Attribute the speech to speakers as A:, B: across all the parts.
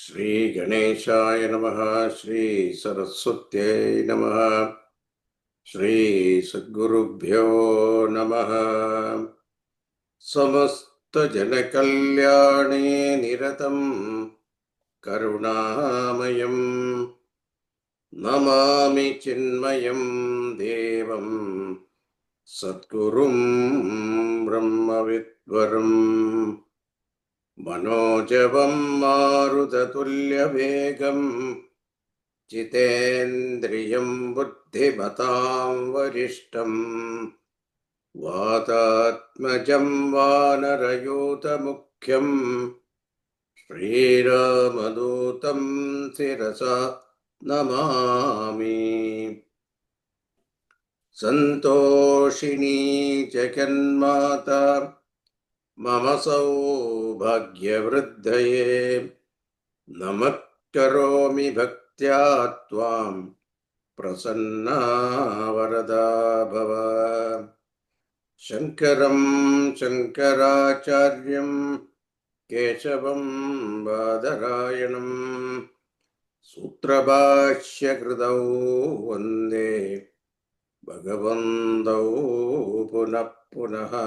A: Shri Ganeshaya Namaha, Shri Saraswatyai Namaha, Shri Sadgurubhyo Namaha. Samasta Janakalyane Niratam Karunamayam Namami Chinmayam Devam Satgurum Brahmavidvaram Manojabam Marutatulyavegam Jitendriyam Buddhimatam Varishtam Vatatmajam Vanarayotamukyam Sriramadootam Sirasa Namami. Santoshini Jaganmata Mama Saubhagyavruddhaye Namakkaromi Bhaktya Tvam Prasanna Varada Bhava. Shankaram Shankaracharyam Keshavam Badarayanam Sutrabhashya Kridau Vande Bhagavandau Punah Punaha.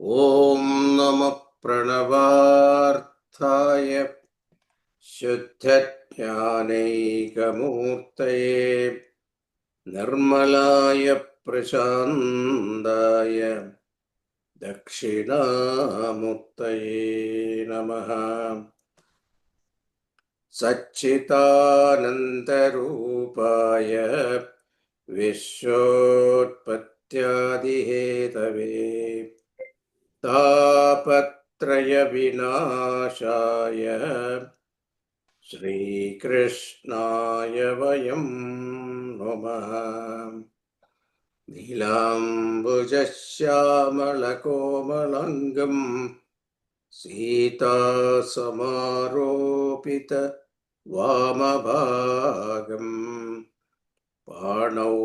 A: Om Namah Pranavarthaya Shuddha-jnanaikamurtaye Nirmalaya Prashandaya Dakshinamurtaye Namaha. Satchitanandarupaya Vishwotpattyadihetave Tapatraya Vinashaya Shri Krishnaya Vayam Namaha. Nilambujasyamalakomalangam Sita Samaropita Vamabhagam Panau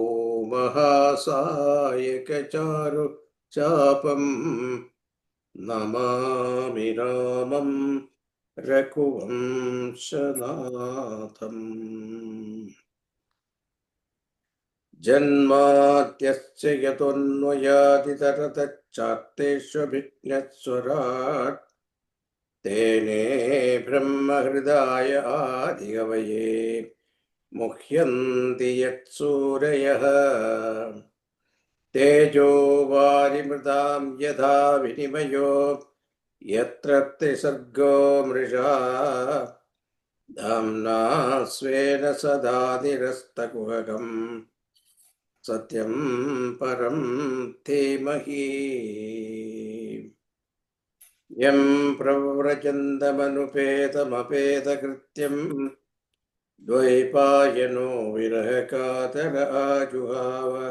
A: Mahasayakacharu Chapam Namami Ramam Raghuvamshanatham. Janmatyasya yatonvayaditaratachateshu bhijnaswarat Tene Brahma Hridaya Adigavaye Muhyanti Yatsurayah Tejo Varimridam Yadha Vinimayo Yatra Sargo Mrisha Dhamna Svena Sadadirastakuhagam Satyam Param Dhimahi. Yam Pravrajandamanupetamapedakrityam Dvaipayano Virahakatara Ajuhava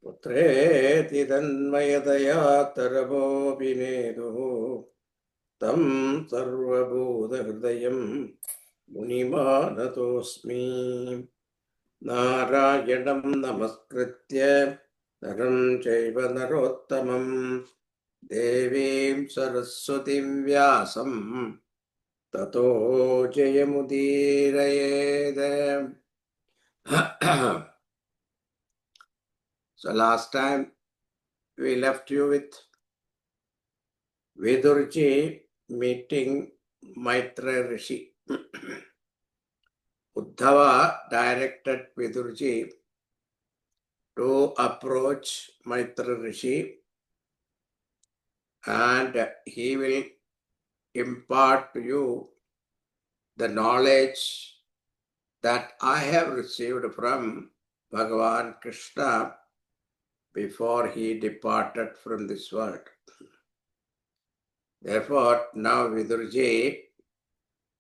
A: Putreti Tanmayataya Taravo Vinedu Tam Sarvabhuta Hridayam Munimanatosmi. Narayanam Namaskritya Naram Chaiva Narottamam Devim Saraswatim Vyasam Tato Jayamudiraye. So last time we left you with Vidurji meeting Maitra Rishi. Uddhava directed Vidurji to approach Maitra Rishi and he will impart to you the knowledge that I have received from Bhagavan Krishna before he departed from this world. Therefore, now Vidurji,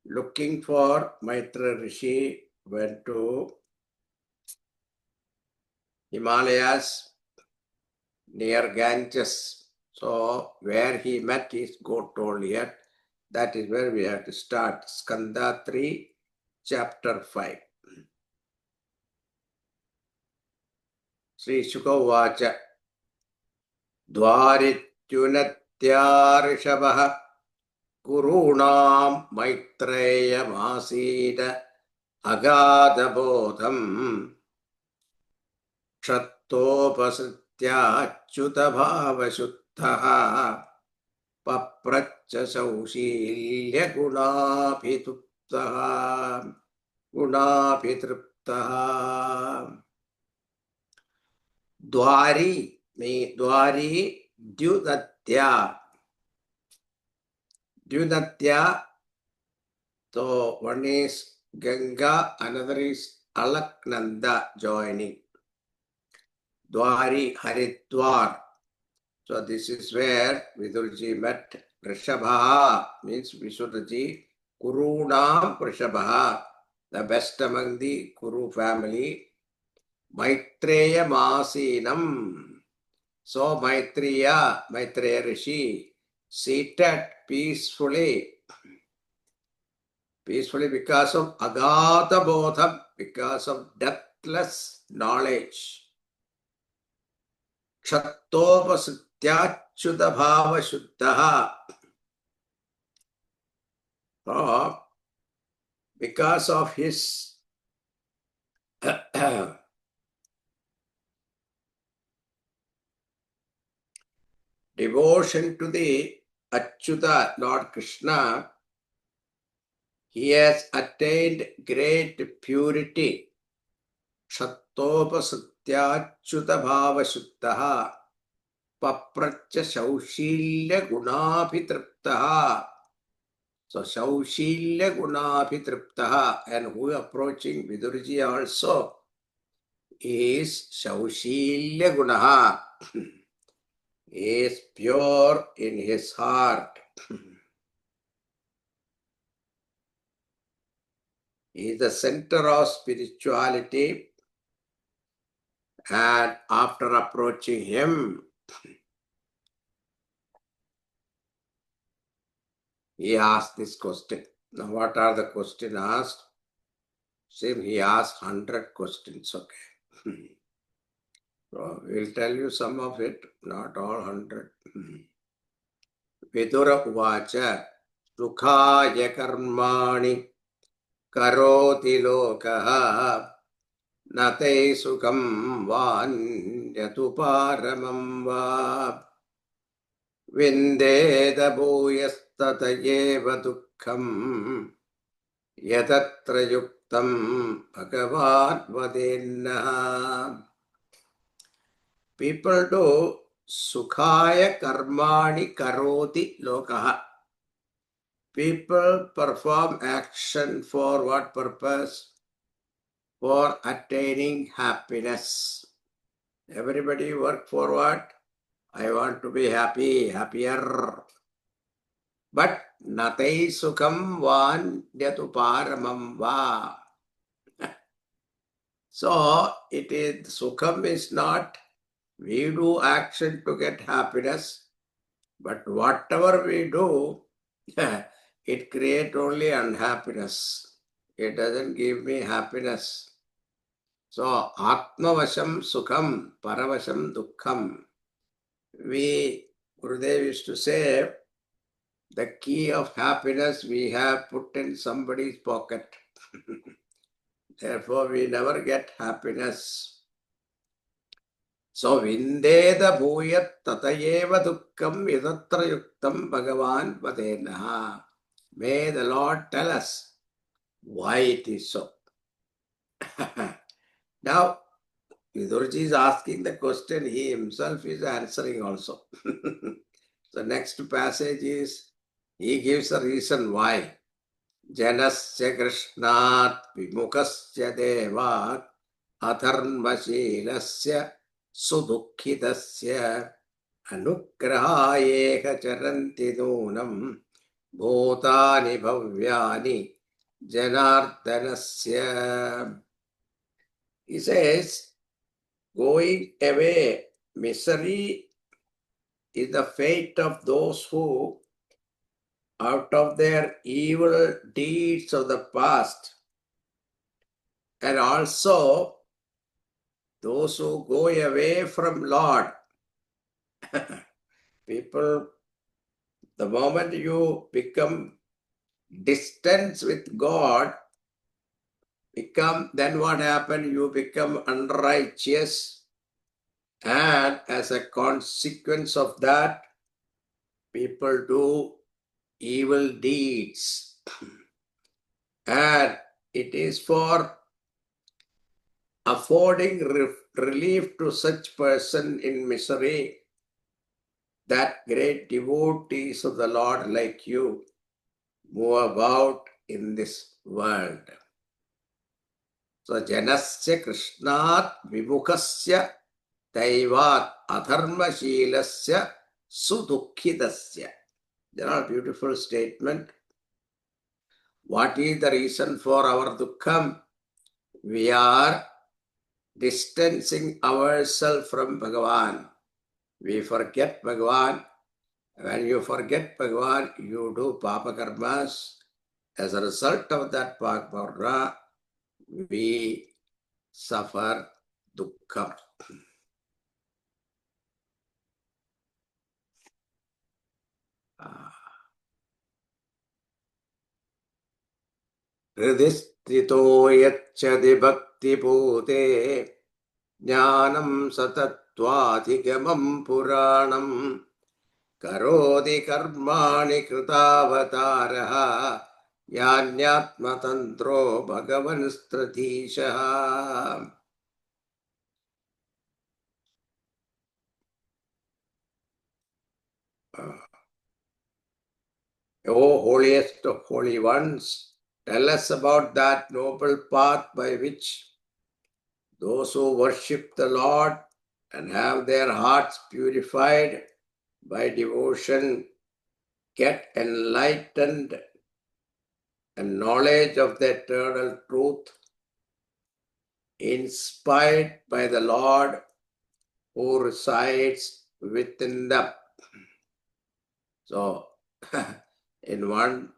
A: looking for Maitra Rishi, went to Himalayas near Ganges. So, where he met is God told here. That is where we have to start. Canto3, chapter 5. Sri Shuka Vacha Dwarityunatya Rishabha Kurunam Maitreya Masida Agadabodham Kshattopasritya Achyutabhavashuddhaha Papracha Saushilya Gunabhituptaha Gunabhitruptaha Dwari Dyudatya. Dyudatya, so one is Ganga, another is Alaknanda joining. Dwari Haridwar. So this is where Vidurji met Rishabha, means Visuddhaji, Kurunam Rishabha, the best among the Kuru family. Maitreya Masinam. So Maitreya Rishi, seated peacefully because of Agata Bodham, because of depthless knowledge. Kshattopasrityachuta bhava shuddhaha. Because of his devotion to the Achyuta, Lord Krishna, he has attained great purity. Kshattopasrityachuta bhava shuddhaha. Papracha Shaushilya Gunabhitriptaha. So Shaushilya Gunabhitriptaha, and who approaching Vidurji also is Shaushilya Gunaha. He is pure in his heart. He is the center of spirituality, and after approaching him, he asked this question. Now, what are the questions asked? See, he asked 100 questions, okay. So, we'll tell you some of it, not all 100. Vidura Uvacha, Sukhaya Karmani Karoti Lokaha Nate Sukham Vanyatu Paramam Va Vindeda Bhuyastatayeva Dukkham Yatatra Yuktam Bhagavat Vadenna. People do Sukhaya Karmani Karoti Lokaha. People perform action for what purpose? For attaining happiness. Everybody work for what? I want to be happy, happier. But natai sukham vanyatu paramam va. So it is, sukham is not, we do action to get happiness, but whatever we do, it creates only unhappiness. It doesn't give me happiness. So, Atmavasham Sukham, Paravasham Dukkham. Gurudev used to say, the key of happiness we have put in somebody's pocket. Therefore, we never get happiness. So, Vindeda Bhuyat Tatayeva Dukkham Yadatra Yuktam Bhagavan Vadenaha. May the Lord tell us why it is so. Now, Vidurji is asking the question, he himself is answering also. The next passage is, he gives a reason why. Janasya Krishnat Vimukasya Devat Atharmashīlasya Sudukhitasya Anugrahayeha Charanti Nunam Bhutani Bhavyani Janardanasya. He says, going away, misery is the fate of those who, out of their evil deeds of the past, and also those who go away from Lord. People, The moment you become distant with God, then what happened? You become unrighteous, and as a consequence of that, people do evil deeds. And it is for affording relief to such person in misery that great devotees of the Lord like you move about in this world. So, janasya krishnat vimukasya daivat adharmashilasya sudukhidasya. There are beautiful statement. What is the reason for our dukkham? We are distancing ourselves from Bhagavan. We forget Bhagavan. When you forget Bhagavan, you do papa karmas. As a result of that papa karma, we suffer dukkha. Hridisthito yacchadi bhakti pute jnanam satattvadhigamam puranam karodi karmani kritavataraha yanyatmatantro bhagavanstrathishaha. O holiest of holy ones, tell us about that noble path by which those who worship the Lord and have their hearts purified by devotion get enlightened and knowledge of the eternal truth, inspired by the Lord who resides within them. So, in one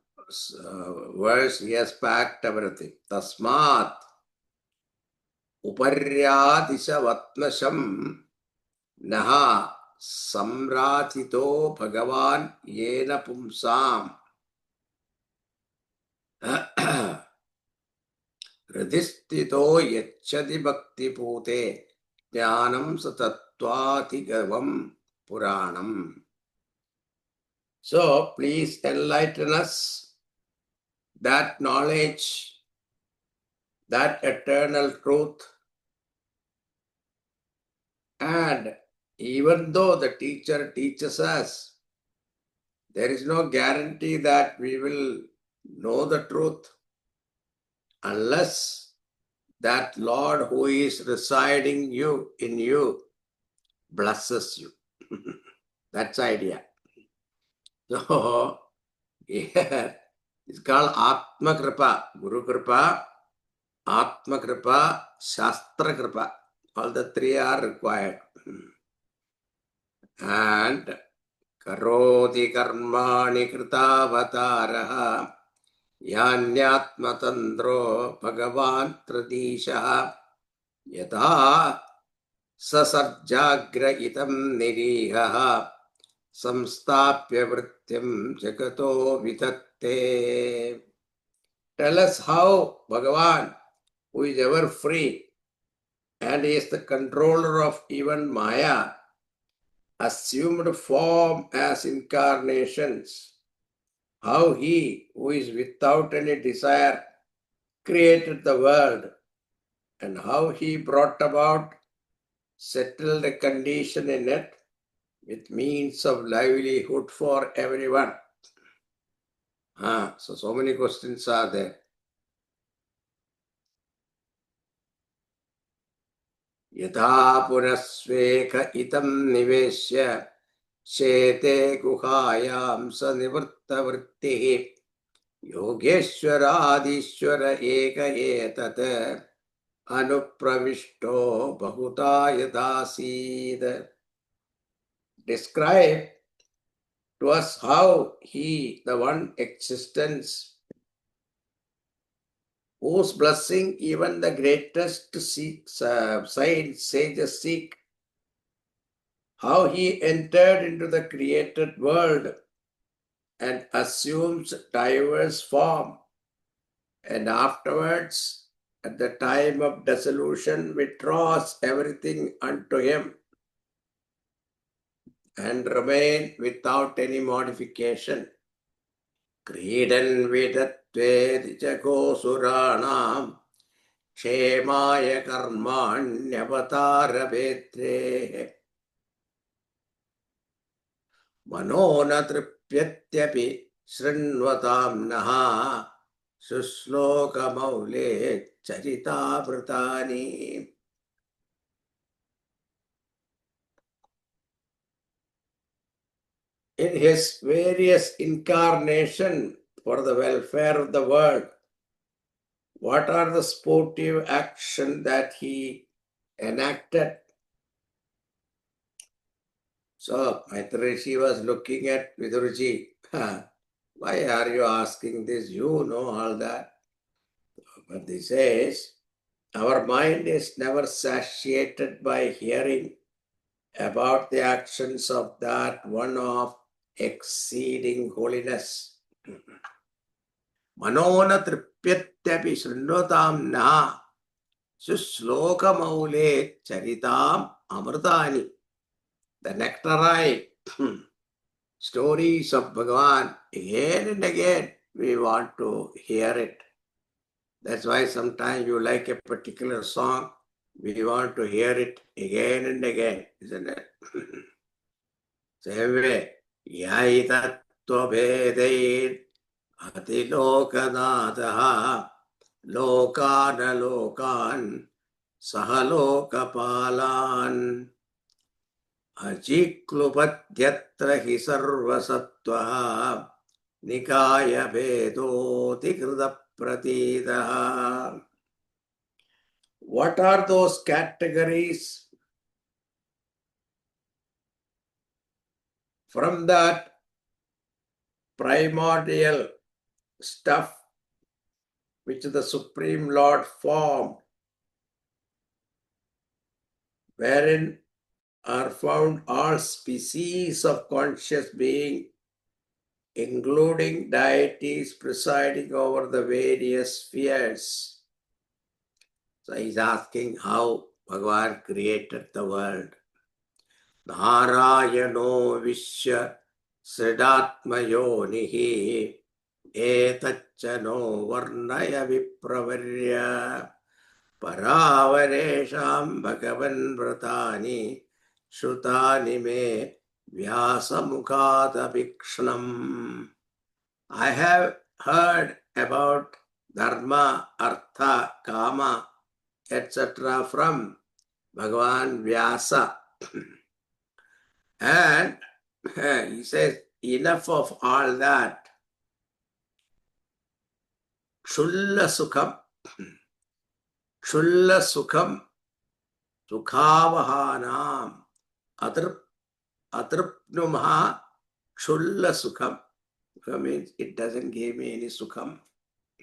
A: verse, he has packed everything. Tasmat uparyadishavatnasham naha samratito bhagavan yena pumsam hridisthito yacchati bhakti pute jnanam satattvatigavam puranam. So, please enlighten us that knowledge, that eternal truth. And even though the teacher teaches us, there is no guarantee that we will know the truth unless that Lord who is residing in you blesses you. That's the idea. So, here it's called Atma Kripa, Guru Kripa, Atma Kripa, Shastra Kripa. All the three are required. And Karoti Karmani Kritavataraha Yanyatmatandro Bhagavan Tradisha Yatha Sasarjagra Itam Niriha Samstapya Vrityam Jagato Vitatte. Tell us how Bhagavan, who is ever free and is the controller of even Maya, assumed form as incarnations, how he, who is without any desire, created the world, and how he brought about settled a condition in it with means of livelihood for everyone. So many questions are there. Yatha purasveka itam niveshya shete guhayam sa nivritta vrittihi yogeshwaradishwara eka etat anupravishto bhuta yadasid. Describe to us how he, the one existence, whose blessing even the greatest sages seek, how he entered into the created world and assumes diverse form. And afterwards, at the time of dissolution, withdraws everything unto him and remain without any modification. Kridan vidatve dichako suranam kshemaya karmanyapatara vetre manona tripyatyapi srinvatam naha susloka maule charita vrtani. In his various incarnation for the welfare of the world, what are the sportive action that he enacted? So Maitrishi was looking at Vidurji. Why are you asking this? You know all that. But he says, our mind is never satiated by hearing about the actions of that one of exceeding holiness. Manona tripyatyapi srinvatam na susloka maule charitam amrtani. The nectarine stories of Bhagavan, again and again we want to hear it. That's why sometimes you like a particular song, we want to hear it again and again, isn't it? Same way, yai tattva vedain atilokadataha lokana lokan sahalokapalan ajiklupathyatra hi sarvasatvaha nikaya vedoti krita pratitaha. What are those categories? From that primordial stuff which the Supreme Lord formed, wherein are found all species of conscious being, including deities presiding over the various spheres. So he's asking how Bhagavan created the world. Narayano Vishya Siddhatmayonihi Etachano Varnaya Vipravarya Paravaresham Bhagavan Vratani Shrutani Me Vyasamukhatapikshnam. I have heard about Dharma, Artha, Kama, etc. from Bhagavan Vyasa. And he says, enough of all that. Chulla Sukham, Chulla Sukham, Sukhavahanam, Atripnumaha, Chulla Sukham. That means it doesn't give me any Sukham.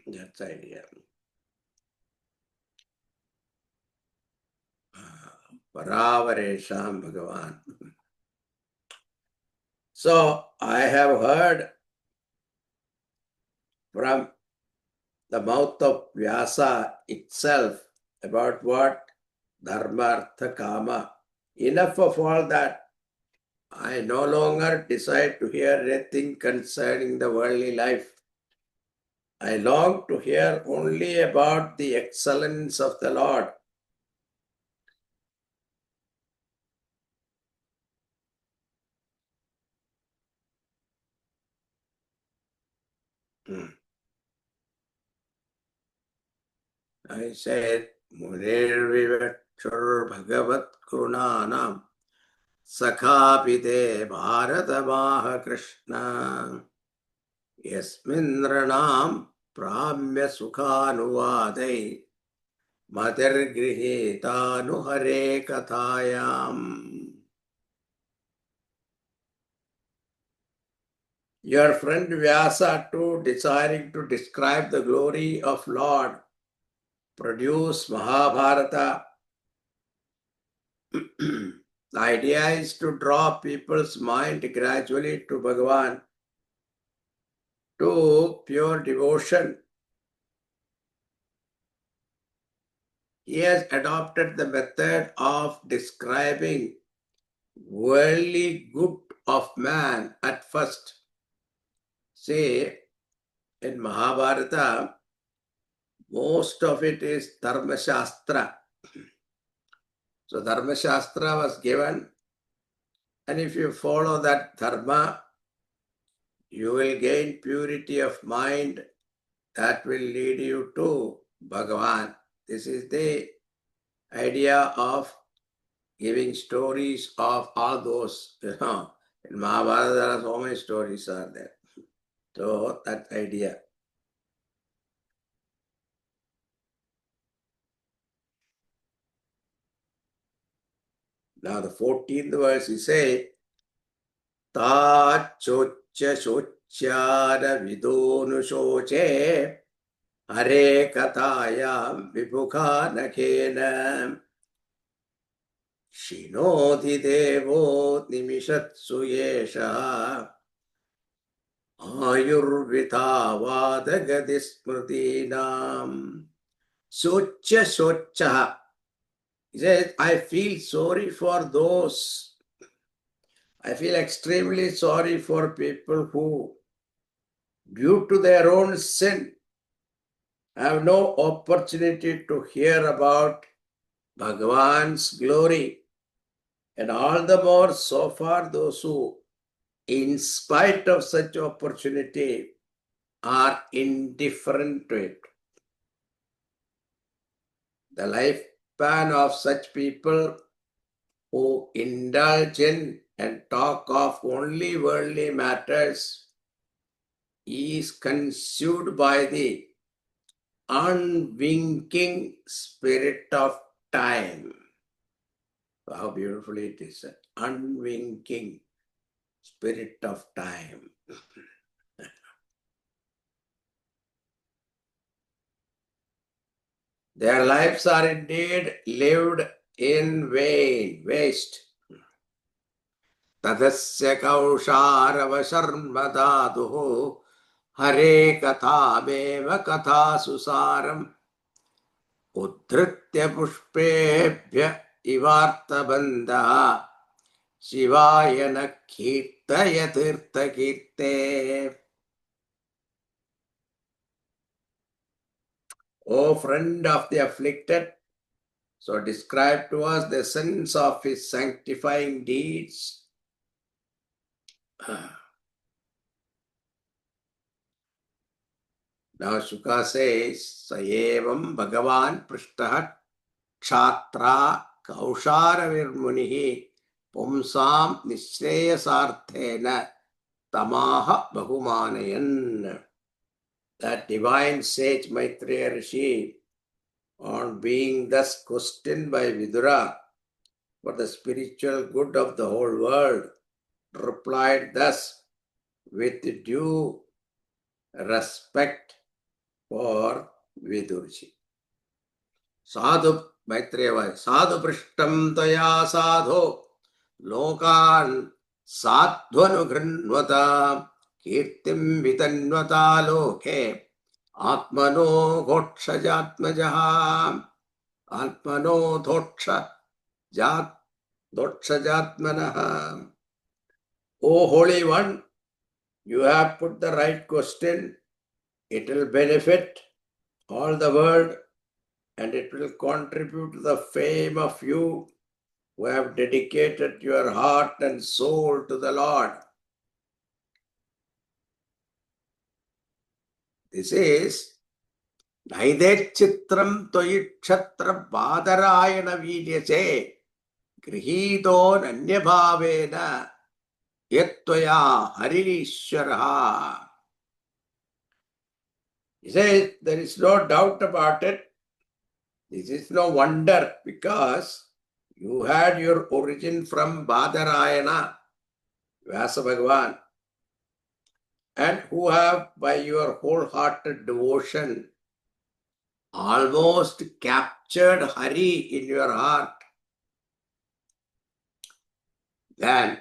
A: That's the idea. Paravaresham Bhagavan. So I have heard from the mouth of Vyasa itself about what Dharma, Artha, Kama. Enough of all that. I no longer decide to hear anything concerning the worldly life. I long to hear only about the excellence of the Lord. I said, Munir Vivachur Bhagavat Kurunanam Sakhapite Bharata Maha Krishna Yasmindranam Pramya Sukhanuvadai Matir Grihitanu Hare Kathayam. Your friend Vyasa too, desiring to describe the glory of Lord, produced Mahabharata. The idea is to draw people's mind gradually to Bhagavan to pure devotion. He has adopted the method of describing worldly good of man at first. Say, in Mahabharata, most of it is Dharma Shastra. So Dharma Shastra was given, and if you follow that Dharma, you will gain purity of mind that will lead you to Bhagavan. This is the idea of giving stories of all those, in Mahabharata there are so many stories are there. So that idea. Now the 14th verse he say, Ta chocha shochara vidonushoche hare katayam vibhukha nakhena shinoti devo nimishatsu yesha ayurvitavadagati smritinam socha socha. He says, I feel sorry for those. I feel extremely sorry for people who, due to their own sin, have no opportunity to hear about Bhagavan's glory. And all the more so far those who, in spite of such opportunity, are indifferent to it. The lifespan of such people who indulge in and talk of only worldly matters is consumed by the unwinking spirit of time. How beautiful it is, unwinking spirit of time. Their lives are indeed lived in vain, waste. Tadasya kaushārava sharma dhātuhu hare kathāmeva katha susaram uddhritya pushpebhya ivarta bandha shivayana kirtaya tirtha kirte. O friend of the afflicted, so describe to us the sense of his sanctifying deeds. Now Shuka says, Sayevam Bhagavan Prishtahat Kshatra Kaushara Virmunihi Pumsam Nishreyasarthena Tamaha Bahumanayan. That divine sage Maitreya Rishi, on being thus questioned by Vidura for the spiritual good of the whole world, replied thus with due respect for Vidurji. Sadhu Maitreya, Sadhu Prishtam Taya Sadho Lokan Sadhvanu Grinvata Kirtim Vitanvata Loke Atmano Ghoksha Jatmajaha Atmano Dhoksha Jatmanaha. O Holy One, you have put the right question. It will benefit all the world and it will contribute to the fame of you who have dedicated your heart and soul to the Lord. This is Naidechitram Toyikshatra Badarayana Vidyase Grihito Nanyabhavena Yatvaya Harishwaraha. He says there is no doubt about it. This is no wonder because you had your origin from Badarayana, Vyasa Bhagavan, and who have by your wholehearted devotion almost captured Hari in your heart. Then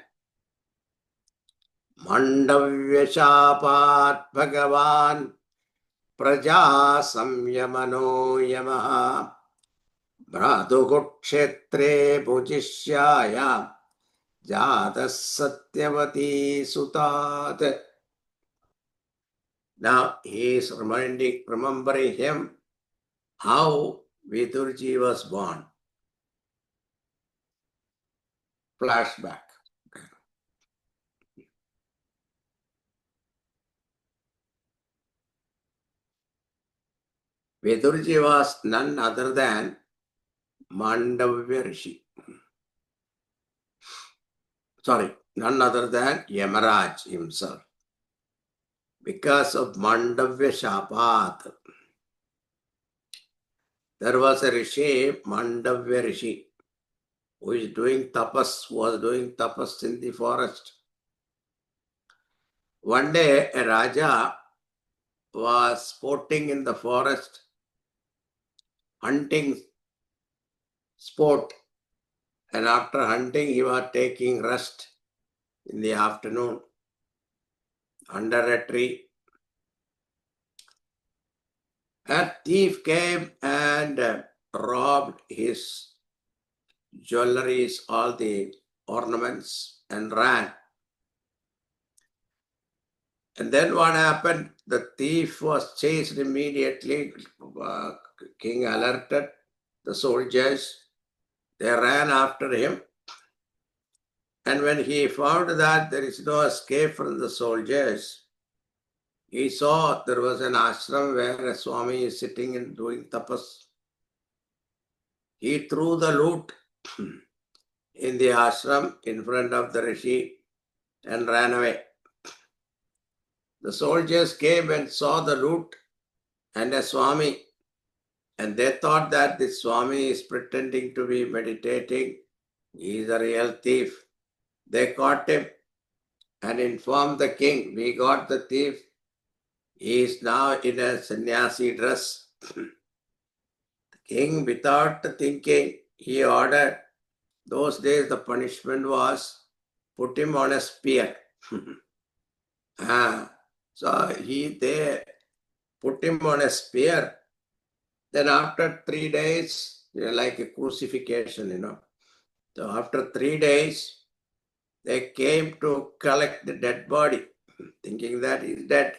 A: Mandavya Shapat Bhagavan Praja Samyamano Yamaha Bhradugukshetre Bhujishyaya Jatas Satyavati Sutat. Now he is remembering him how Vidurji was born. Flashback. Vidurji was none other than Mandavya Rishi. Sorry, none other than Yamaraj himself. Because of Mandavya Shapat, there was a Rishi, Mandavya Rishi, who is doing tapas, was doing tapas in the forest. One day, a Raja was sporting in the forest, hunting sport, and after hunting, he was taking rest in the afternoon under a tree. A thief came and robbed his jewelries, all the ornaments, and ran. And then what happened? The thief was chased immediately. King alerted the soldiers. They ran after him. And when he found that there is no escape from the soldiers, he saw there was an ashram where a Swami is sitting and doing tapas. He threw the loot in the ashram in front of the Rishi and ran away. The soldiers came and saw the loot and a Swami, and they thought that the Swami is pretending to be meditating. He is a real thief. They caught him and informed the king, we got the thief. He is now in a sannyasi dress. The king, without thinking, he ordered. Those days the punishment was put him on a spear. So they put him on a spear. Then after 3 days, like a crucifixion, So after 3 days, they came to collect the dead body, thinking that he is dead.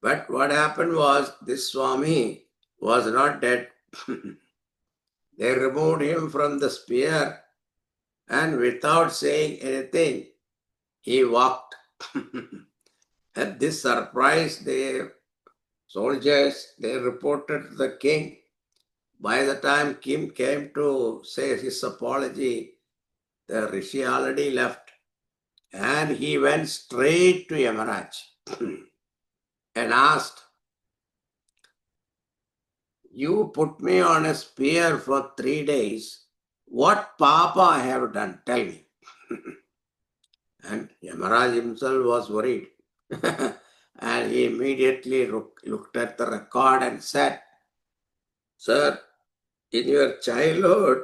A: But what happened was, this Swami was not dead. They removed him from the spear, and without saying anything, he walked. At this surprise, the soldiers, they reported to the king. By the time Kim came to say his apology, the Rishi already left. And he went straight to Yamaraj and asked, you put me on a spear for 3 days. What papa I have done? Tell me. And Yamaraj himself was worried. And he immediately looked at the record and said, sir, in your childhood,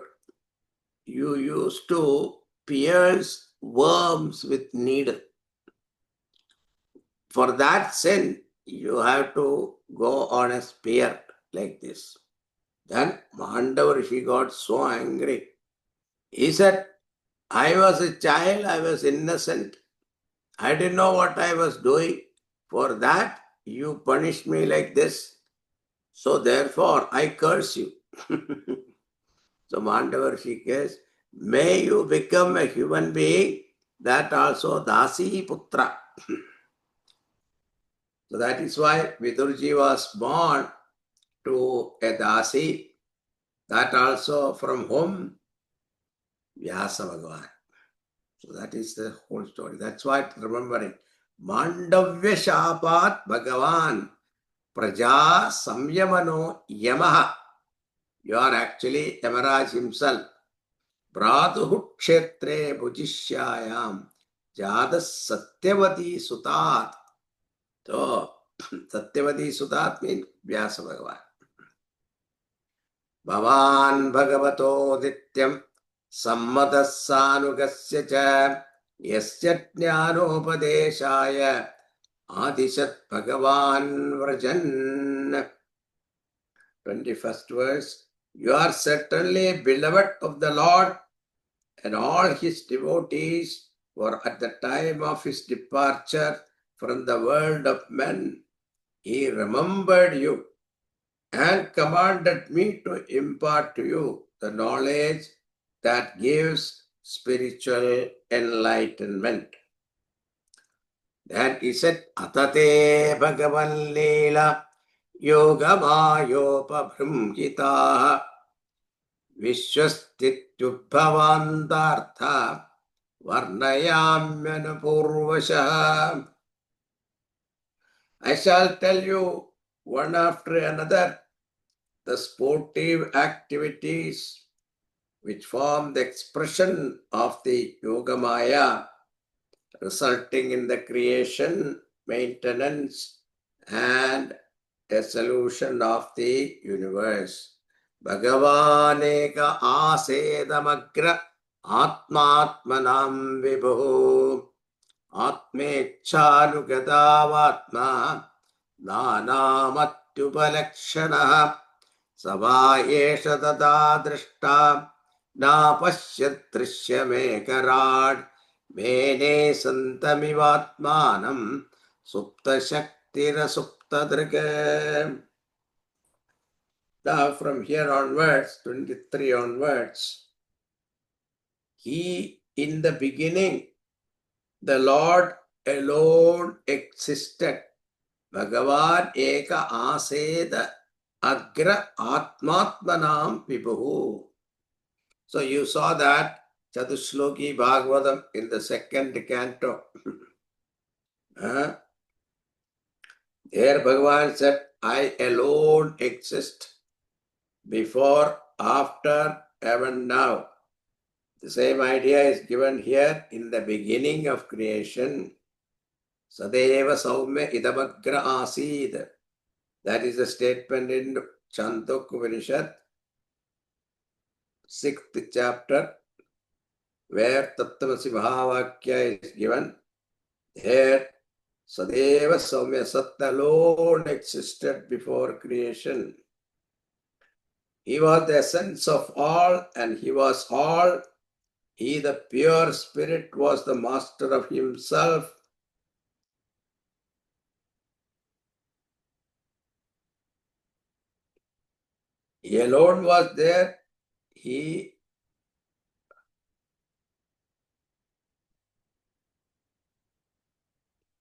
A: you used to pierce worms with needle. For that sin, you have to go on a spear like this. Then Mandava Rishi got so angry. He said, I was a child, I was innocent. I didn't know what I was doing. For that, you punished me like this. So therefore, I curse you. So Mandava Rishi says, may you become a human being, that also Dasi Putra. So that is why Vidurji was born to a Dasi, that also from whom? Vyasa Bhagavan. So that is the whole story. That's why remembering. Mandavya Shapat Bhagavan Praja Samyamano Yamaha. You are actually Yamaraj himself. Bhraduhu Kshetre Bhujishyayam Jadas Satyavati Sutat. So Satyavati Sutat means Vyasa Bhagavan. Bhavan Bhagavato Dityam Sammadas Sanugasya Cha Yasya jnanopadeshaya adishat bhagavan vrajan. 21st verse. You are certainly beloved of the Lord, and all his devotees were at the time of his departure from the world of men. He remembered you and commanded me to impart to you the knowledge that gives spiritual enlightenment. Then he said, Atate Bhagavan Leela Yogamayopabhrimhitaha Vishwastityubhavantartha Varnayamyanapurvashaha. I shall tell you one after another the sportive activities which form the expression of the Yogamaya, resulting in the creation, maintenance, and dissolution of the universe. Bhagavaneka asedamagra atmatmanam vibhu atmechhanugadāvatmā nānāmatyupalakṣanaha savāyesha tadā drishṭā nāpasyat drishyamekaraḍ mene santamivatmanam supta shaktira supta drika. Now from here onwards, 23 onwards, he in the beginning, the Lord alone existed. Bhagavan eka aseda agra atmatmanam vibhu. So you saw that Chatushloki Bhagavatam in the second canto. There Bhagavan said, I alone exist before, after, even now. The same idea is given here in the beginning of creation. Sadeva Saumya Idamagra Asid. That is a statement in Canto 6th chapter, where Tattvasi Mahavakya is given. Here, Sadeva Saumya Sat alone existed before creation. He was the essence of all, and he was all. He, the pure spirit, was the master of himself. He alone was there. He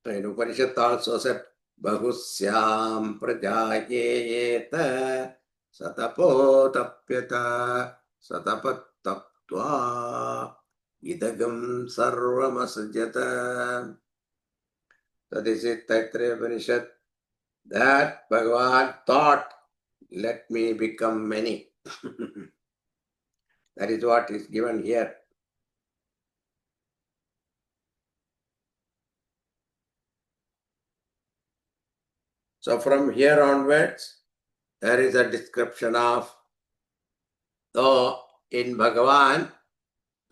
A: in Upanishad also said, Bahusyam prajayeta satapotapyata satapataptva idagam sarvamasajata. So this is Taittiriya Upanishad, that Bhagavan thought, let me become many. That is what is given here. So from here onwards, there is a description of, though in Bhagavan,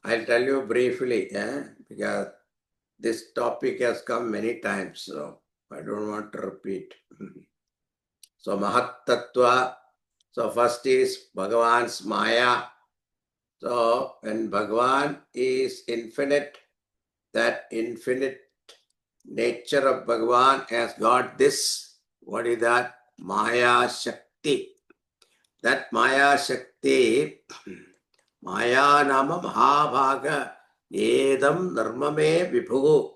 A: I'll tell you briefly, because this topic has come many times, so I don't want to repeat. So Mahat Tattva, so first is Bhagavan's Maya. So when Bhagavan is infinite, that infinite nature of Bhagavan has got this, what is that? Maya Shakti. That Maya Shakti, Maya Nama Mahabhaga Edam Dharmame Vibhu.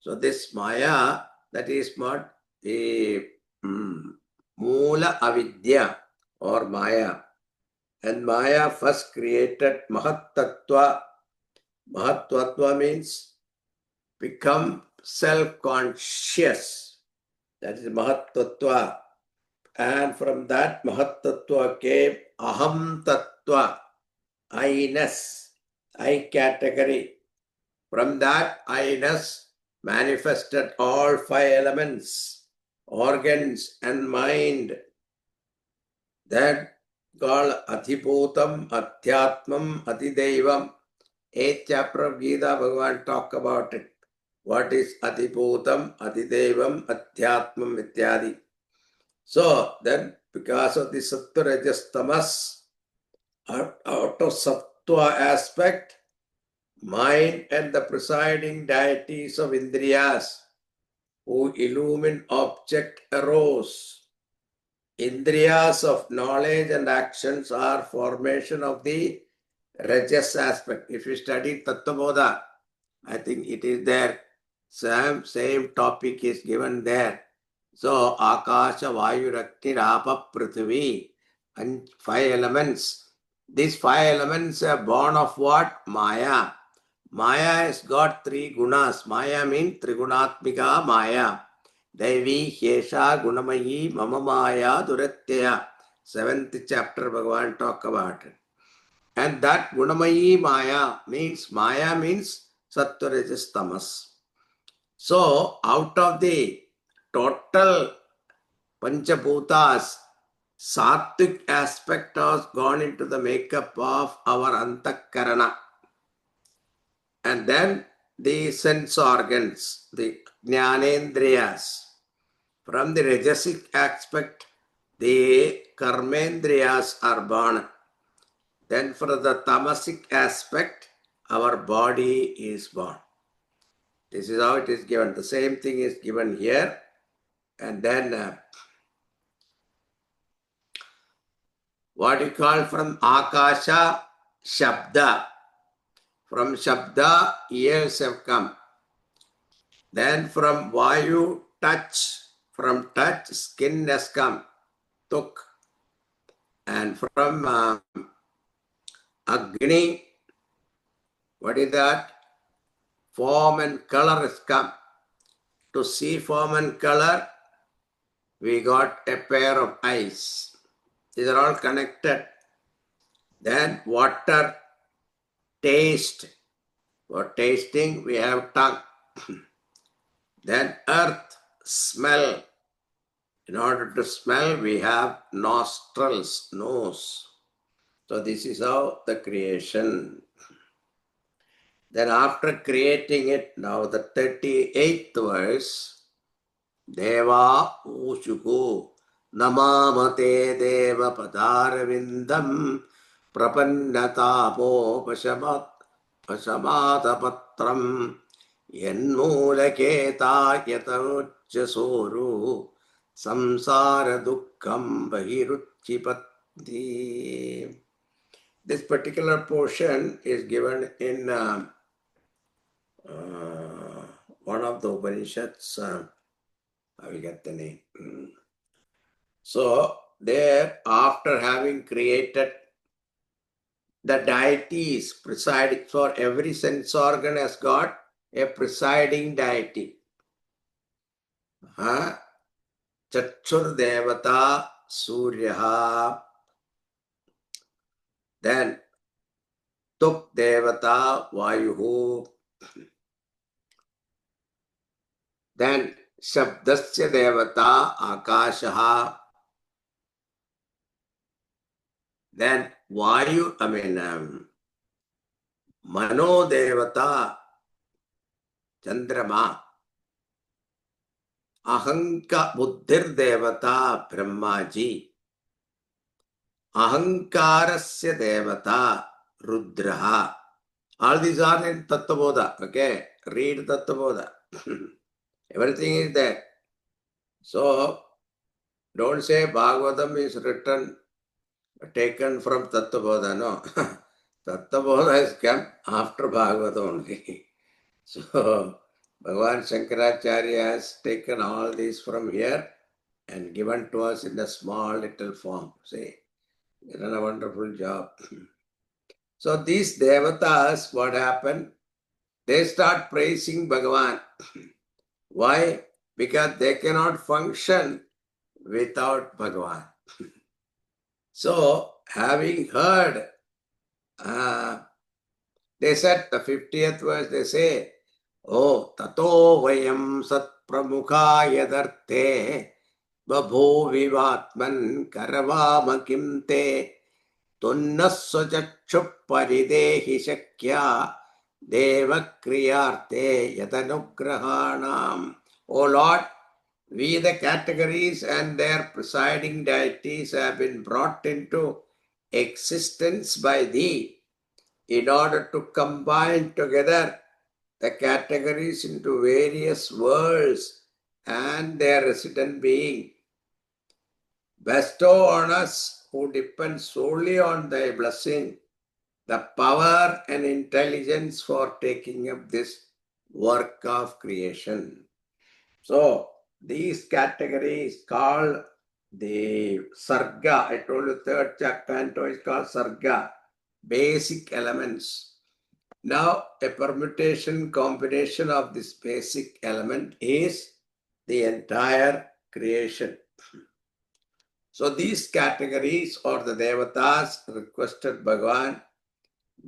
A: So this Maya, that is what? The Moola Avidya or Maya. And Maya first created Mahat Tattva. Mahat Tattva means become self-conscious. That is Mahat Tattva. And from that Mahat Tattva came Aham Tattva, I-ness, I category. From that I-ness manifested all 5 elements, organs and mind. That called Adhibhutam, Adhyatmam, Adidevam. 8th chapter of Gita, Bhagavan talk about it. What is Adibhutam, Adidevam, Adhyatmam, Ityadi. So then, because of the Sattva, Rajas, Tamas, out of Sattva aspect, mind and the presiding deities of Indriyas who illumine object arose. Indriyas of knowledge and actions are formation of the Rajas aspect. If you study Tattvabodha, I think it is there. Same topic is given there. So, Akasha, Vayu, Rakti, Rapa, Prithvi, and 5 elements. These 5 elements are born of what? Maya. Maya has got 3 gunas. Maya means Trigunatmika Maya. Devi, Hesha, Gunamayi, Mama Maya, Duratya. 7th chapter, Bhagavan talk about it. And that Gunamayi Maya means Sattva, Rajas, Tamas. So, out of the total Panchabhutas, Sattvic aspect has gone into the makeup of our Antakarana. And then the sense organs, the Jnanendriyas. From the Rajasic aspect, the Karmendriyas are born. Then for the Tamasic aspect, our body is born. This is how it is given. The same thing is given here. And then what you call from Akasha, Shabda. From Shabda, ears have come. Then from Vayu, touch. From touch, skin has come. Tuk. And from Agni, what is that? Form and color has come. To see form and color, we got a pair of eyes. These are all connected. Then water, taste. For tasting, we have tongue. Then earth, smell. In order to smell, we have nostrils, nose. So this is how the creation. Then after creating it, now the 38th verse, Deva Ushuku Namamate Deva Padaravindam Prapannatamo Pasamatapatram Yenmulaketa Yataruchasoru Samsara Dukkam Bahiruchipatti. This particular portion is given in one of the Upanishads. I will get the name. So, there, after having created the deities presiding, for every sense organ has got a presiding deity. Chachur Devata Suryaha. Then Tuk Devata Vayuhu. Then Shabdasya Devata Akashaha. Then Vayu, Mano Devata Chandrama. Ahanka Buddhir Devata Brahmaji. Ahankarasya Devata Rudraha. All these are in Tattvabodha. Okay, read Tattvabodha. Everything is there. So, don't say Bhagavatam is taken from Tattvabodha. No. Tattvabodha has come after Bhagavatam only. So, Bhagavan Shankaracharya has taken all these from here and given to us in a small little form. See, he's done a wonderful job. So, these devatas, what happened? They start praising Bhagavan. Why? Because they cannot function without Bhagavan. So, having heard, they said, the 50th verse, they say, Oh, tato vayam sat pramukha yadarte babho vivatman karavama kimte tunnasva chakshu paridehi shakya Deva Kriyarte Yadanugrahanam. O Lord, we the categories and their presiding deities have been brought into existence by thee in order to combine together the categories into various worlds and their resident being. Bestow on us who depend solely on thy blessing the power and intelligence for taking up this work of creation. So, these categories called the Sarga, I told you third canto is called Sarga, basic elements. Now, a permutation combination of this basic element is the entire creation. So, these categories or the Devatas requested Bhagavan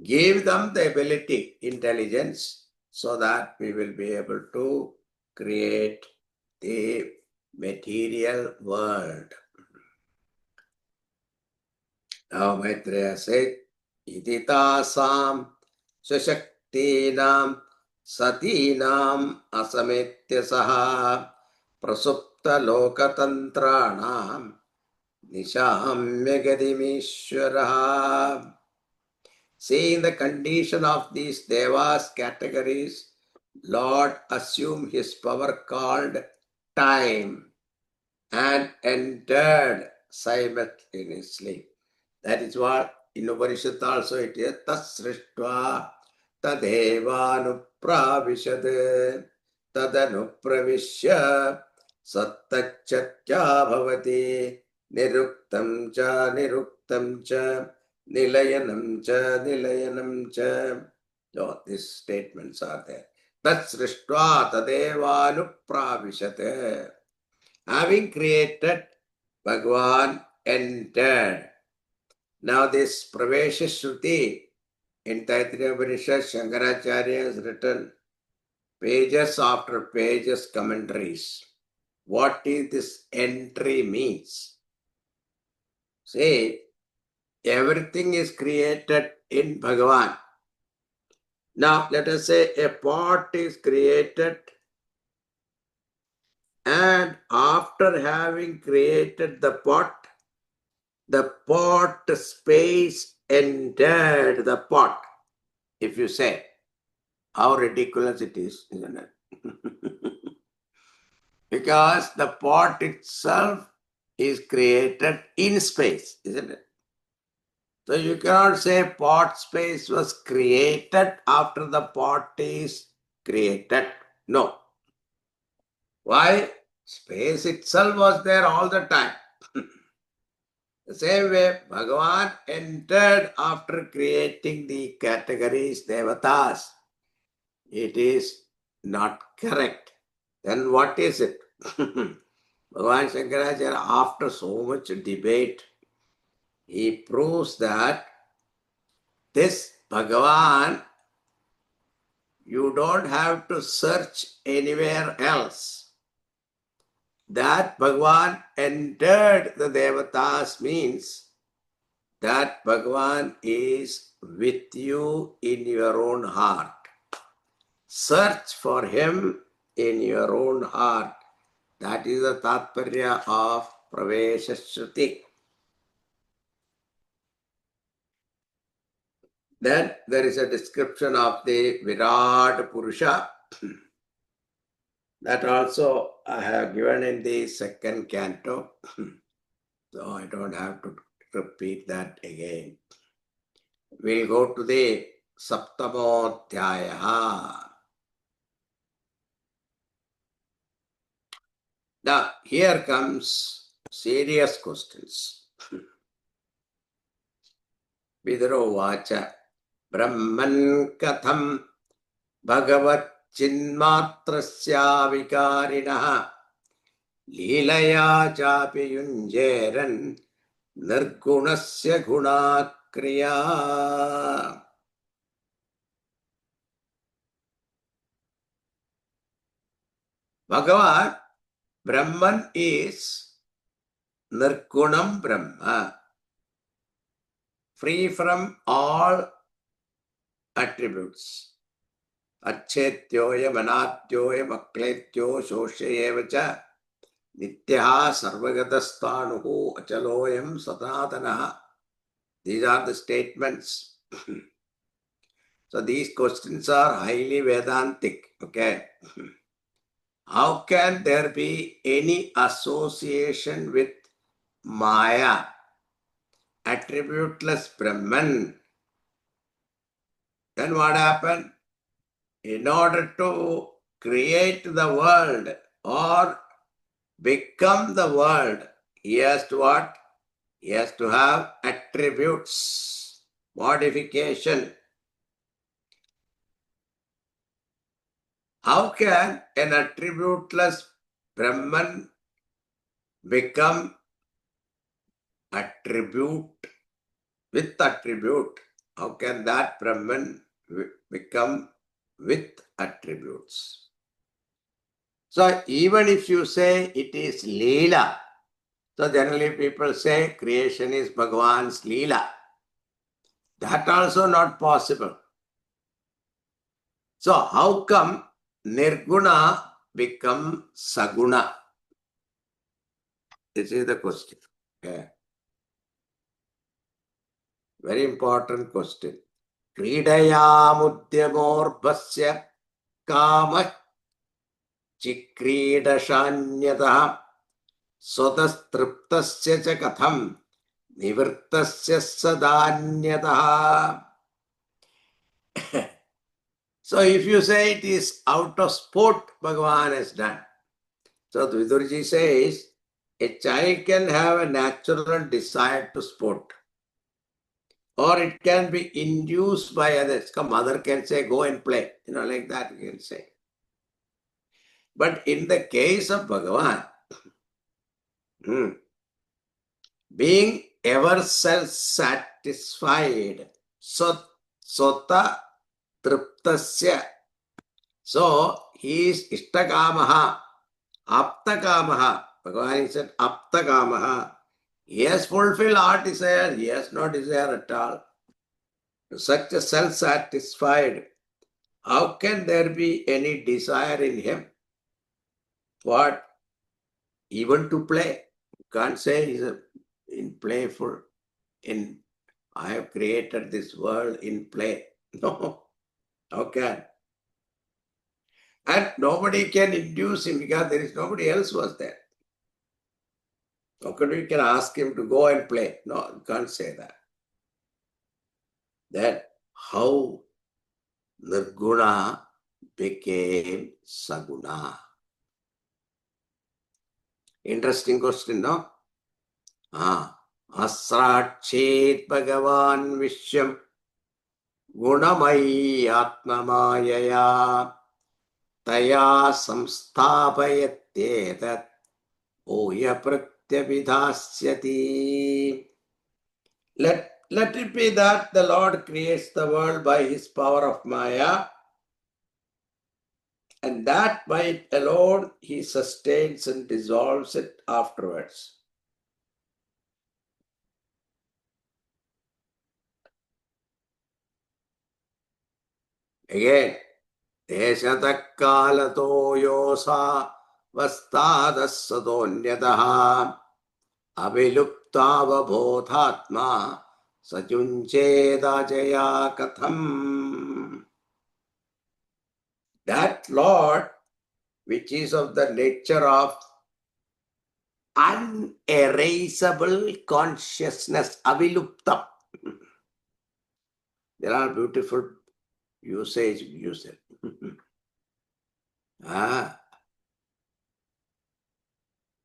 A: give them the ability, intelligence, so that we will be able to create the material world. Now Maitreya said, Iditasam Swashaktinam Satinam Asametya Saha Prasupta Lokatantranam Nishamya Gadimishwaraha. Seeing the condition of these devas categories, Lord assumed his power called time and entered simultaneously. That is what in Upanishad also it is Tasrishtva Tadevanupravishad Tadanupravishya Sattachatya Bhavati Niruktam Cha Nilayanam cha. So these statements are there. Tasrishtva Tadevanupravishad. Having created, Bhagavan entered. Now this Pravesha Shruti in Taittiriya Upanishad, Shankaracharya has written pages after pages commentaries. What is this entry means? See, everything is created in Bhagavan. Now let us say a pot is created, and after having created the pot space entered the pot. If you say, how ridiculous it is, isn't it? Because the pot itself is created in space, isn't it? So you cannot say pot space was created after the pot is created. No. Why? Space itself was there all the time. The same way, Bhagavan entered after creating the categories Devatas. It is not correct. Then what is it? Bhagavan Shankaracharya, after so much debate, he proves that this Bhagavan, you don't have to search anywhere else. That Bhagavan entered the Devatas means that Bhagavan is with you in your own heart. Search for him in your own heart. That is the Tatparya of Pravesha Shruti. Then there is a description of the Virat Purusha. That also I have given in the second canto. So I don't have to repeat that again. We'll go to the Saptamodhyaya. Now, here comes serious questions. Vidro Vacha Brahman Katham Bhagavat Chinmatrasya Vikarinaha Leelaya Chapi Yunjeran Nirgunasya Gunakriya. Bhagavan, Brahman is Nirgunam Brahma, free from all attributes. Achetyoyam anatyoyam akletyo shoshayevacha nityaha sarvagatastanuhu achaloyam satatanaha. These are the statements. So these questions are highly Vedantic. Okay. How can there be any association with Maya, attributeless Brahman? Then what happened? In order to create the world or become the world, he has to what? He has to have attributes, modification. How can an attributeless Brahman become attribute with attribute? How can that Brahman become with attributes? So even if you say it is Leela, so generally people say creation is Bhagavan's Leela. That also not possible. So how come Nirguna become Saguna? This is the question. Okay. Very important question. Kridayamudyamorbhasya kama chikridashanyatah swatastriptasya cha katham nivrittasya sadanyatah. So if you say it is out of sport, Bhagavan has done. So Vidurji says, a child can have a natural desire to sport. Or it can be induced by others. Come, mother can say, go and play. Like that you can say. But in the case of Bhagavan, being ever self-satisfied, sota triptasya. So he is ishtakamaha, aptakamaha. Bhagavan said aptakamaha. He has fulfilled our desire. He has no desire at all. Such a self-satisfied, how can there be any desire in him? What? Even to play. You can't say he's in playful. I have created this world in play. No. How can? And nobody can induce him because there is nobody else was there. How can we can ask him to go and play? No, you can't say that. Then how Nirguna became Saguna? Interesting question, no? Asrachet Bhagavan Vishwam Gunamai Atmamayaya Taya Samsthapayatetat Oya Pratyabhidhasyati. Let it be that the Lord creates the world by his power of Maya, and that by it alone he sustains and dissolves it afterwards. Again, Deshatakalato yosa vastadas sadonyataha aviluptavabodhatma sajunchedajaya katham. That Lord, which is of the nature of unerasable consciousness, aviluptam. There are beautiful usage.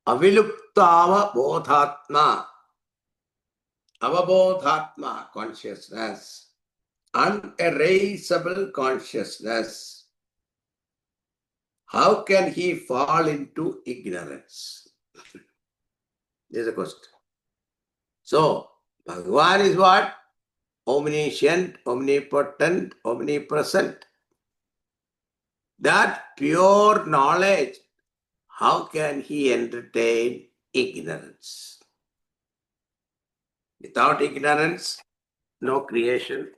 A: Aviluptava bodhatma, avabodhatma consciousness, unerasable consciousness. How can he fall into ignorance? This is a question. So, Bhagavan is what? Omniscient, omnipotent, omnipresent. That pure knowledge, how can he entertain ignorance? Without ignorance, no creation.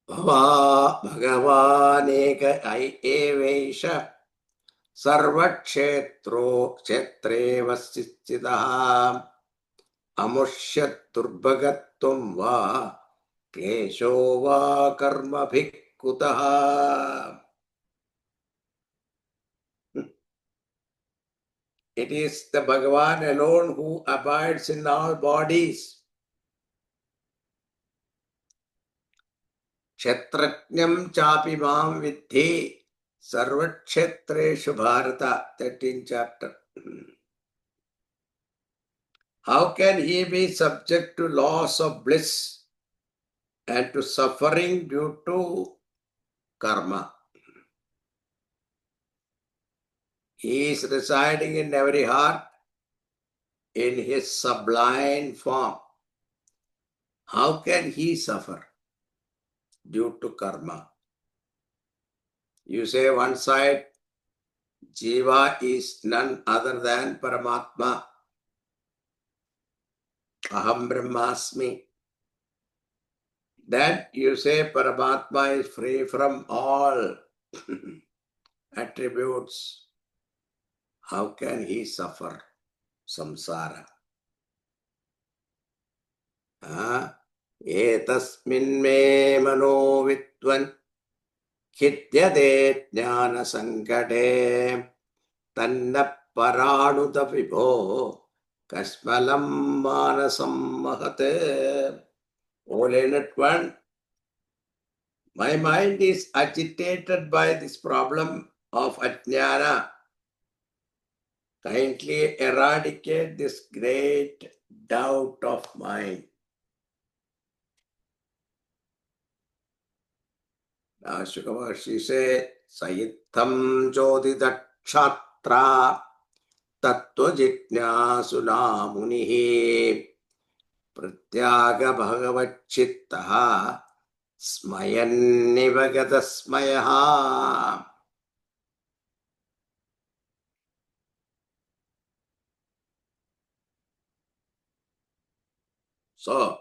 A: भगवानेक एवेश क्षेत्रे वसिस्थितः अमुष्यदुर्भगत्वं वा क्लेशो वा कर्मभिः कुतः. It is the Bhagavan alone who abides in all bodies. Kshetrajnam chapi mam vidhi sarvakshetreshu bharata, 13th chapter. How can he be subject to loss of bliss and to suffering due to karma? He is residing in every heart in his sublime form. How can he suffer due to karma? You say one side, Jiva is none other than Paramatma. Aham Brahmasmi. Then you say Paramatma is free from all attributes. How can he suffer samsara? Etasmin me mano vidvan khityade jnana sankade tanna paranuta vibho kasmalam manasam mahate. O learned one, my mind is agitated by this problem of ajnana. Kindly eradicate this great doubt of mine. Now Shukamaharshi said, Sayitham Jodidakshatra Tattva Jitnyasuna Munihi Pratyaga Bhagavachittaha Smayannivagadasmayaha. So,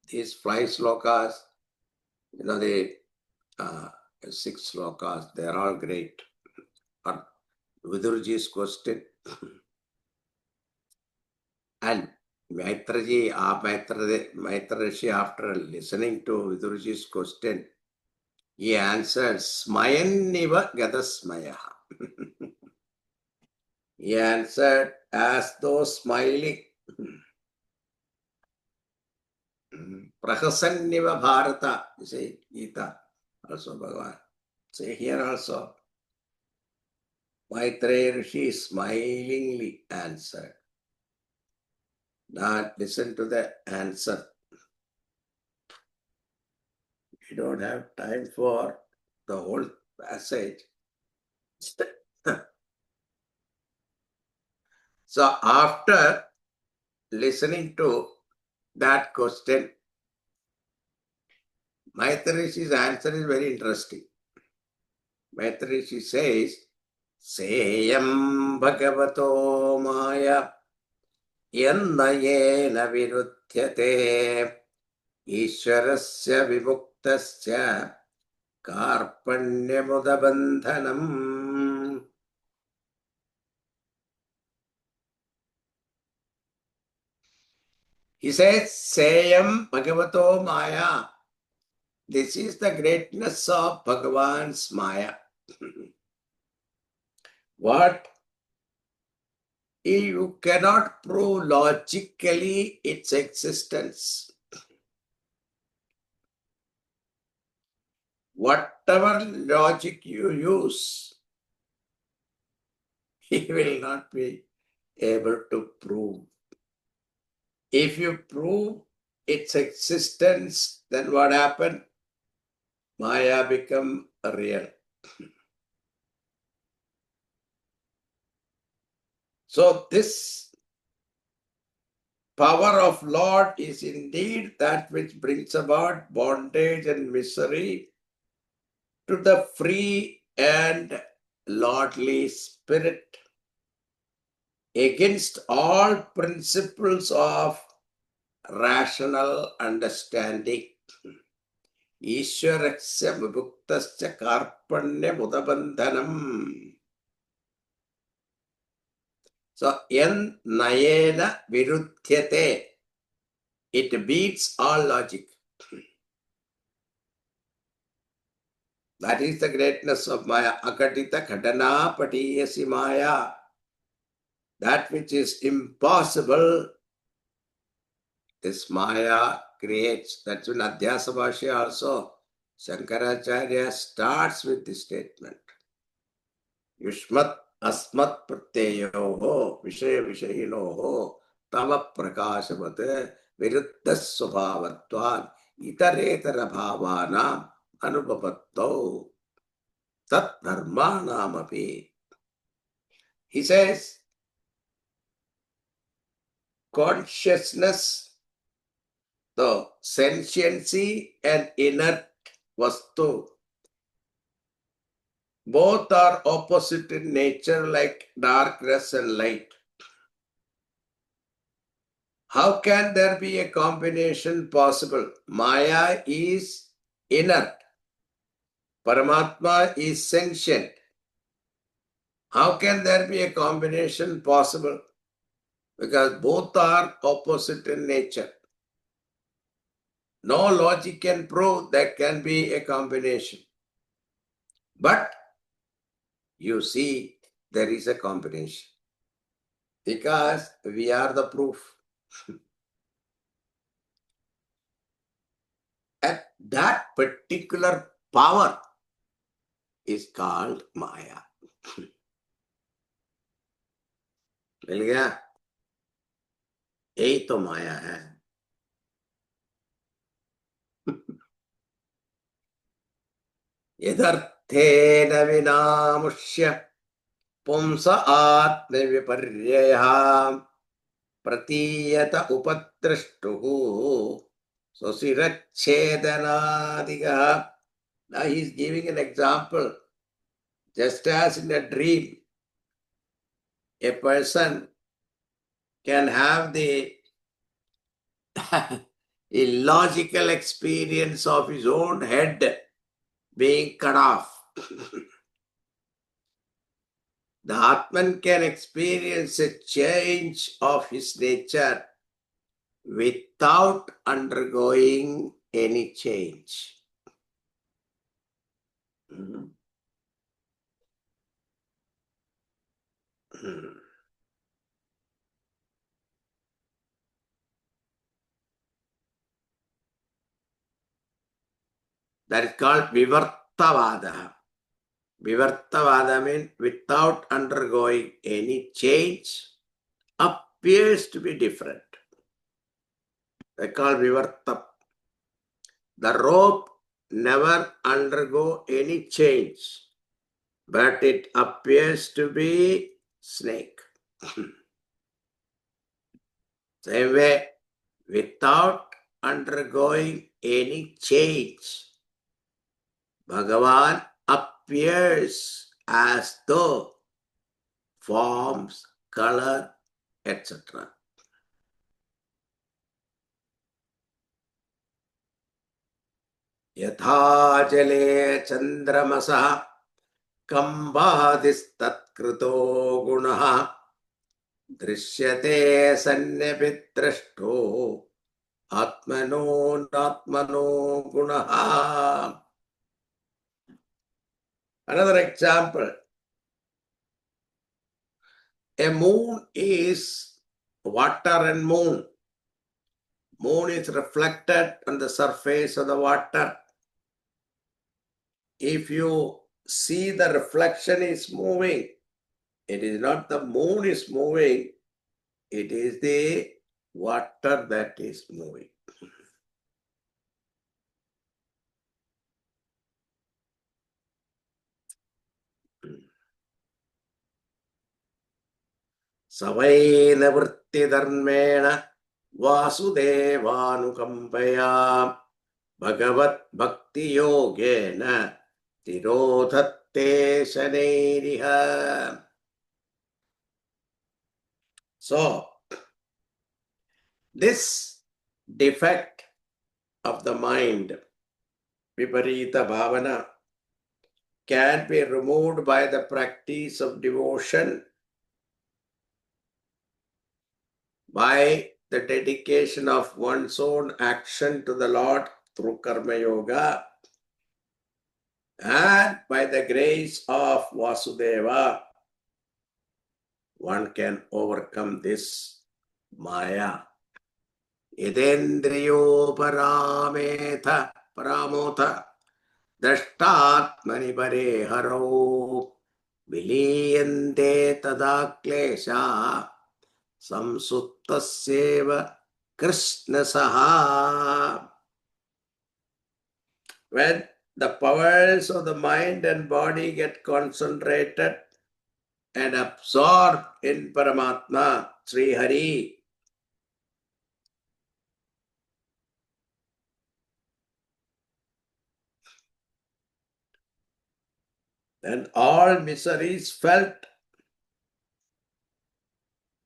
A: these 5 slokas, the 6 slokas, they are all great. But Vidurji's question, and Maitraji, Maitraji, after listening to Vidurji's question, he answered, Smayanniva Gadasmayaha. He answered as though smiling. Prahasanniva Bharata, you say Gita, also Bhagavan. Say here also, Maitreya Rishi smilingly answered. Now listen to the answer. We don't have time for the whole passage. So after listening to that question, Maitri's answer is very interesting. Maitrishi says, Seyam Bhagavato Maya Yannayena Virudhyate Ishwarasya Vimuktasya Karpanyamudabandhanam. He says, Seyam Bhagavato Maya. This is the greatness of Bhagavan's Maya. What? You cannot prove logically its existence. Whatever logic you use, he will not be able to prove. If you prove its existence, then what happened? Maya become real. So this power of Lord is indeed that which brings about bondage and misery to the free and lordly spirit, against all principles of rational understanding. Ishwarasya vibhuktasya karpanya mudabandhanam. So, yan nayena virudhyate. It beats all logic. That is the greatness of Maya. Akatita khatana patiyasi Maya. That which is impossible, this Maya creates. That's when Adhyasa Bhashya also, Shankaracharya starts with this statement. Yushmat asmat pratyayoho vishaya vishayinoho tava prakashavat viruddha svabhavatvan itaretara bhavanam anubhavatto tat dharmanam api. He says, consciousness, the sentiency and inert vastu, both are opposite in nature like darkness and light. How can there be a combination possible? Maya is inert. Paramatma is sentient. How can there be a combination possible? Because both are opposite in nature. No logic can prove there can be a combination. But you see, there is a combination. Because we are the proof. And that particular power is called Maya. मिल गया? यही तो माया है. यदर्थेन विनामुष्य पुंस आत्मविपर्ययः प्रतीयत उपद्रष्टुः स्वशिरच्छेदनादिकः. Now he is giving an example. Just as in a dream, a person can have the illogical experience of his own head being cut off. The Atman can experience a change of his nature without undergoing any change. That is called Vivartavada. Vivartavada means without undergoing any change, appears to be different. They call Vivarta. The rope never undergo any change, but it appears to be snake. Same way, without undergoing any change, Bhagavan appears as though forms, color, etc. Yatha jale chandramasa kambhadistatkrito gunaha drishyate sanyapidrashto atmano natmano gunaha. Another example. A moon is water and moon. Moon is reflected on the surface of the water. If you see the reflection is moving, it is not the moon is moving, it is the water that is moving. Savaina vritti dharmena vasudevanukampaya bhagavat bhakti yogena tirodhatte shaneriha. So, this defect of the mind viparita bhavana can be removed by the practice of devotion, by the dedication of one's own action to the Lord through karma yoga, and by the grace of Vasudeva, one can overcome this Maya. Idendriyo parametha paramotha drashtatmani pare haro viliyante tada klesha samsuttasyeva krishna saha. When the powers of the mind and body get concentrated and absorbed in Paramatma, Sri Hari, then all miseries felt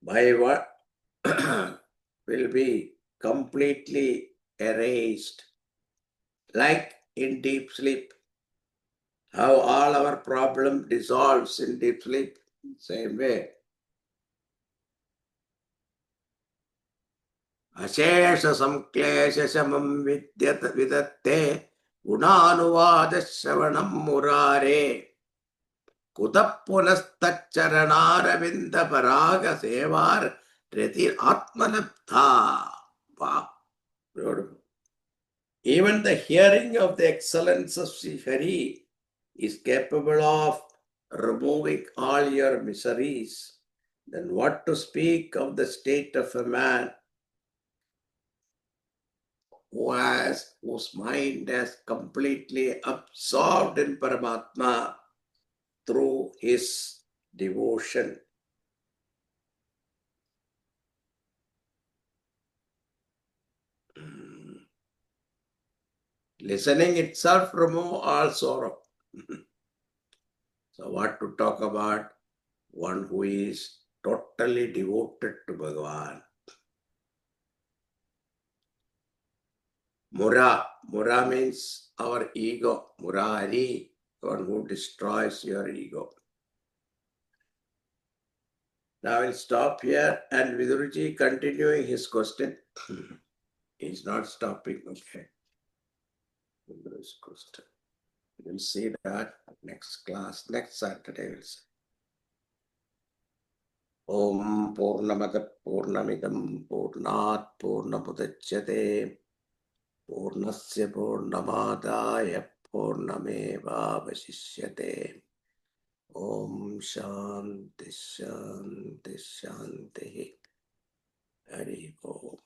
A: by what will be completely erased, like in deep sleep. How all our problem dissolves in deep sleep, same way. Ashesha samklesha samam vidatte gunanuvada shravanam murare kutappunastaccharanaravinda paraga sevar retir atmanabdha. Wow, beautiful. Even the hearing of the excellence of Sri Hari is capable of removing all your miseries. Then what to speak of the state of a man whose mind is completely absorbed in Paramatma through his devotion. Listening itself removes all sorrow. So what to talk about one who is totally devoted to Bhagavan? Mura means our ego. Murari, one who destroys your ego. Now we'll stop here and Viduruji continuing his question. He's not stopping, okay. Viduruji's question. We'll see that next class, next Saturday we'll see. Om Purnamada Purnamidam Purnat Purnamudachyate Purnasya Purnamadaya Purnameva Vasishyate. Om Shanti Shanti Shanti. Hari Om.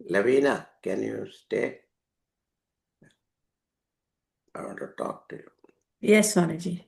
A: Lavina, can you stay? I want to talk to you.
B: Yes, Swamiji.